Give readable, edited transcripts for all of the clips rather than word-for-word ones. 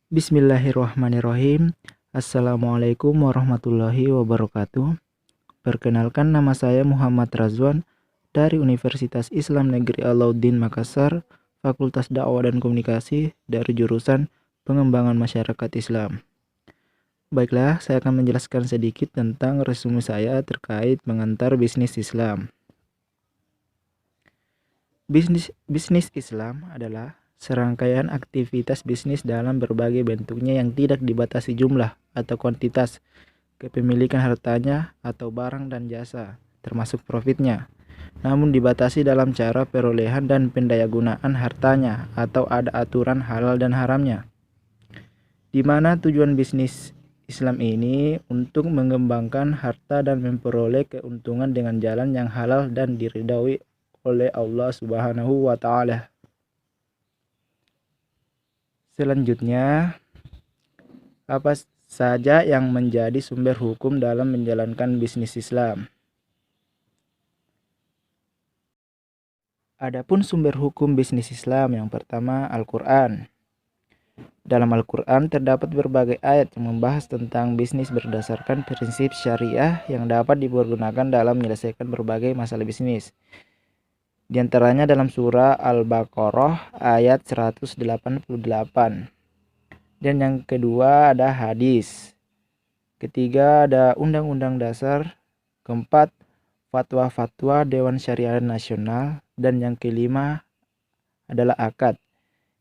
Bismillahirrahmanirrahim. Assalamualaikum warahmatullahi wabarakatuh. Perkenalkan, nama saya Muhammad Razwan dari Universitas Islam Negeri Alauddin Makassar, Fakultas Dakwah dan Komunikasi dari jurusan Pengembangan Masyarakat Islam. Baiklah, saya akan menjelaskan sedikit tentang resume saya terkait mengantar bisnis Islam. Bisnis Islam adalah serangkaian aktivitas bisnis dalam berbagai bentuknya yang tidak dibatasi jumlah atau kuantitas, kepemilikan hartanya atau barang dan jasa, termasuk profitnya, namun dibatasi dalam cara perolehan dan pendayagunaan hartanya atau ada aturan halal dan haramnya. Di mana tujuan bisnis Islam ini untuk mengembangkan harta dan memperoleh keuntungan dengan jalan yang halal dan diridhoi oleh Allah Subhanahu wa Ta'ala. Selanjutnya, apa saja yang menjadi sumber hukum dalam menjalankan bisnis Islam? Adapun sumber hukum bisnis Islam, yang pertama Al-Quran. Dalam Al-Quran terdapat berbagai ayat yang membahas tentang bisnis berdasarkan prinsip syariah yang dapat dipergunakan dalam menyelesaikan berbagai masalah bisnis. Di antaranya dalam surah Al-Baqarah ayat 188. Dan yang kedua ada hadis. Ketiga ada Undang-Undang Dasar. Keempat, fatwa-fatwa Dewan Syariah Nasional. Dan yang kelima adalah akad.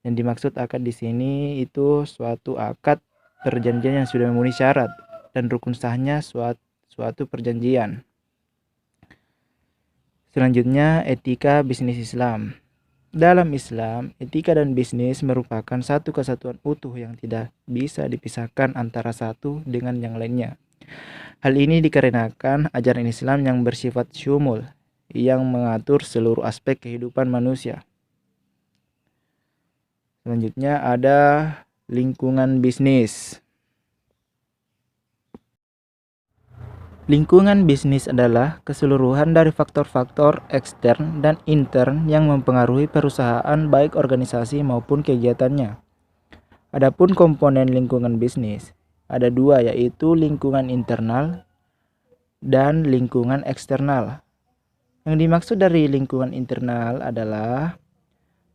Yang dimaksud akad di sini itu suatu akad perjanjian yang sudah memenuhi syarat dan rukun sahnya suatu perjanjian. Selanjutnya, etika bisnis Islam. Dalam Islam, etika dan bisnis merupakan satu kesatuan utuh yang tidak bisa dipisahkan antara satu dengan yang lainnya. Hal ini dikarenakan ajaran Islam yang bersifat syumul, yang mengatur seluruh aspek kehidupan manusia. Selanjutnya ada lingkungan bisnis. Lingkungan bisnis adalah keseluruhan dari faktor-faktor ekstern dan intern yang mempengaruhi perusahaan baik organisasi maupun kegiatannya. Adapun komponen lingkungan bisnis ada dua, yaitu lingkungan internal dan lingkungan eksternal. Yang dimaksud dari lingkungan internal adalah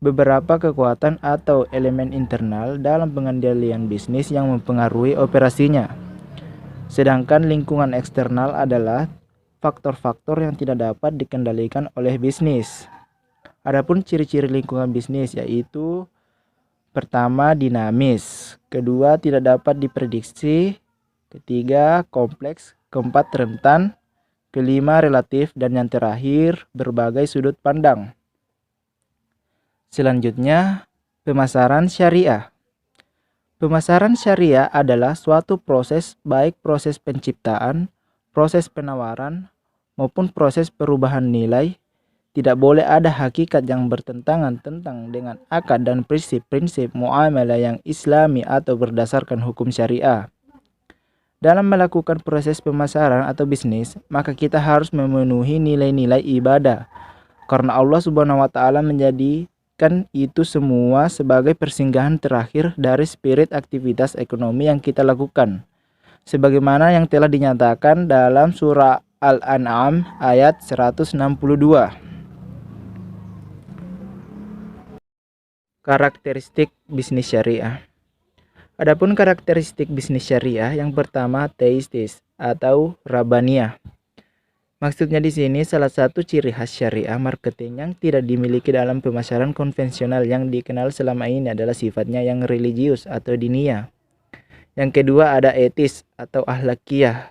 beberapa kekuatan atau elemen internal dalam pengendalian bisnis yang mempengaruhi operasinya. Sedangkan lingkungan eksternal adalah faktor-faktor yang tidak dapat dikendalikan oleh bisnis. Adapun ciri-ciri lingkungan bisnis yaitu pertama, dinamis, kedua, tidak dapat diprediksi, ketiga, kompleks, keempat, rentan, kelima, relatif, dan yang terakhir, berbagai sudut pandang. Selanjutnya, pemasaran syariah. Pemasaran syariah adalah suatu proses, baik proses penciptaan, proses penawaran, maupun proses perubahan nilai. Tidak boleh ada hakikat yang bertentangan dengan akad dan prinsip-prinsip muamalah yang islami atau berdasarkan hukum syariah. Dalam melakukan proses pemasaran atau bisnis, maka kita harus memenuhi nilai-nilai ibadah. Karena Allah Subhanahu wa Ta'ala menjadikan itu semua sebagai persinggahan terakhir dari spirit aktivitas ekonomi yang kita lakukan, sebagaimana yang telah dinyatakan dalam surah Al-An'am ayat 162. Karakteristik bisnis syariah. Adapun karakteristik bisnis syariah, yang pertama teistis atau rabaniyah. Maksudnya di sini salah satu ciri khas syariah marketing yang tidak dimiliki dalam pemasaran konvensional yang dikenal selama ini adalah sifatnya yang religius atau diniyah. Yang kedua ada etis atau akhlakiyah.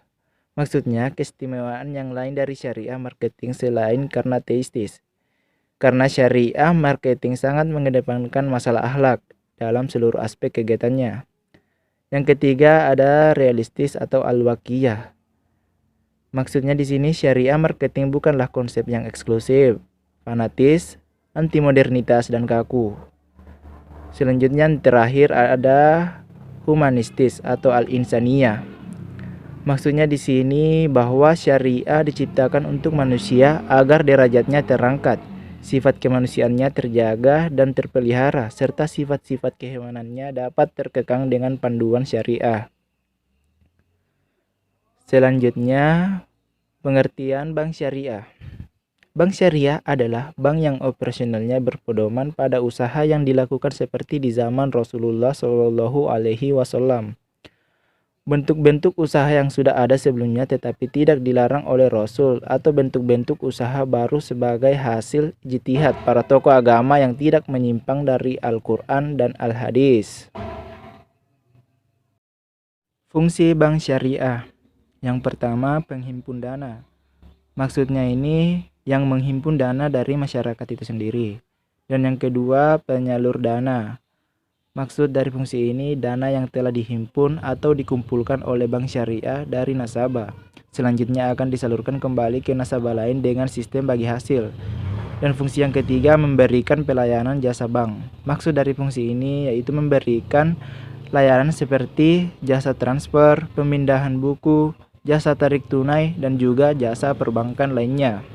Maksudnya keistimewaan yang lain dari syariah marketing selain karena teistis. Karena syariah marketing sangat mengedepankan masalah akhlak dalam seluruh aspek kegiatannya. Yang ketiga ada realistis atau al-waqiyah. Maksudnya di sini syariah marketing bukanlah konsep yang eksklusif, fanatis, anti modernitas dan kaku. Selanjutnya yang terakhir ada humanistis atau al-insaniyah. Maksudnya di sini bahwa syariah diciptakan untuk manusia agar derajatnya terangkat, Sifat kemanusiaannya terjaga dan terpelihara, serta sifat-sifat kehewanannya dapat terkekang dengan panduan syariah. Selanjutnya, pengertian bank syariah. Bank syariah adalah bank yang operasionalnya berpedoman pada usaha yang dilakukan seperti di zaman Rasulullah Shallallahu Alaihi Wasallam. Bentuk-bentuk usaha yang sudah ada sebelumnya tetapi tidak dilarang oleh Rasul, atau bentuk-bentuk usaha baru sebagai hasil ijtihad para tokoh agama yang tidak menyimpang dari Al-Quran dan Al-Hadis. Fungsi bank syariah. Yang pertama, penghimpun dana. Maksudnya ini yang menghimpun dana dari masyarakat itu sendiri. Dan yang kedua, penyalur dana. Maksud dari fungsi ini, dana yang telah dihimpun atau dikumpulkan oleh bank syariah dari nasabah selanjutnya akan disalurkan kembali ke nasabah lain dengan sistem bagi hasil. Dan fungsi yang ketiga, memberikan pelayanan jasa bank. Maksud dari fungsi ini yaitu memberikan layanan seperti jasa transfer, pemindahan buku, jasa tarik tunai, dan juga jasa perbankan lainnya.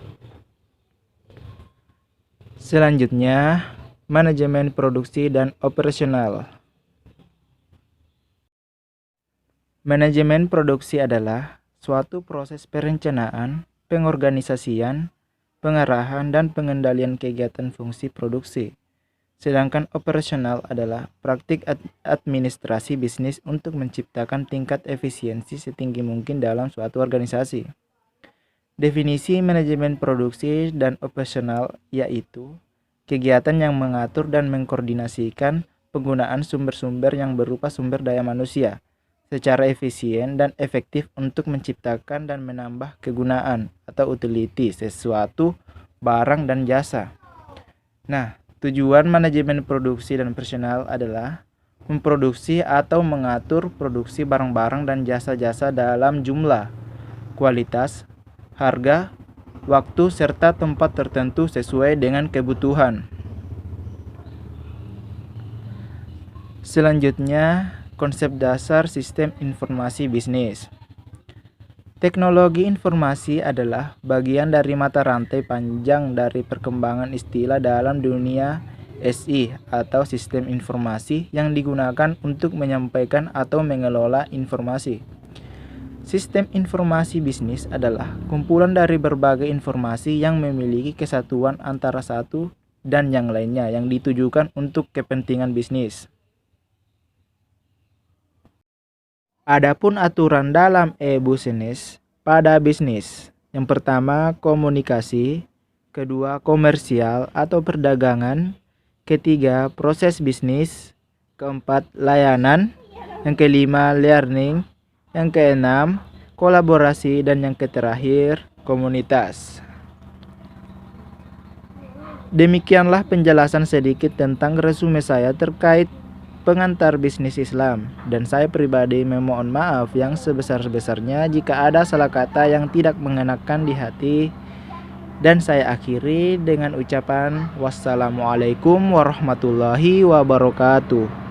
Selanjutnya, manajemen produksi dan operasional. Manajemen produksi adalah suatu proses perencanaan, pengorganisasian, pengarahan, dan pengendalian kegiatan fungsi produksi. Sedangkan operasional adalah praktik administrasi bisnis untuk menciptakan tingkat efisiensi setinggi mungkin dalam suatu organisasi. Definisi manajemen produksi dan operasional yaitu kegiatan yang mengatur dan mengkoordinasikan penggunaan sumber-sumber yang berupa sumber daya manusia secara efisien dan efektif untuk menciptakan dan menambah kegunaan atau utility sesuatu barang dan jasa. Nah, tujuan manajemen produksi dan operasional adalah memproduksi atau mengatur produksi barang-barang dan jasa-jasa dalam jumlah, kualitas, harga, waktu, serta tempat tertentu sesuai dengan kebutuhan. Selanjutnya, konsep dasar sistem informasi bisnis. Teknologi informasi adalah bagian dari mata rantai panjang dari perkembangan istilah dalam dunia SI atau sistem informasi yang digunakan untuk menyampaikan atau mengelola informasi. Sistem informasi bisnis adalah kumpulan dari berbagai informasi yang memiliki kesatuan antara satu dan yang lainnya yang ditujukan untuk kepentingan bisnis. Adapun aturan dalam e-business pada bisnis. Yang pertama, komunikasi. Kedua, komersial atau perdagangan. Ketiga, proses bisnis. Keempat, layanan. Yang kelima, learning. Yang keenam, kolaborasi. Dan yang terakhir, komunitas. Demikianlah penjelasan sedikit tentang resume saya terkait pengantar bisnis Islam, dan saya pribadi memohon maaf yang sebesar-besarnya jika ada salah kata yang tidak mengenakan di hati, dan saya akhiri dengan ucapan wassalamualaikum warahmatullahi wabarakatuh.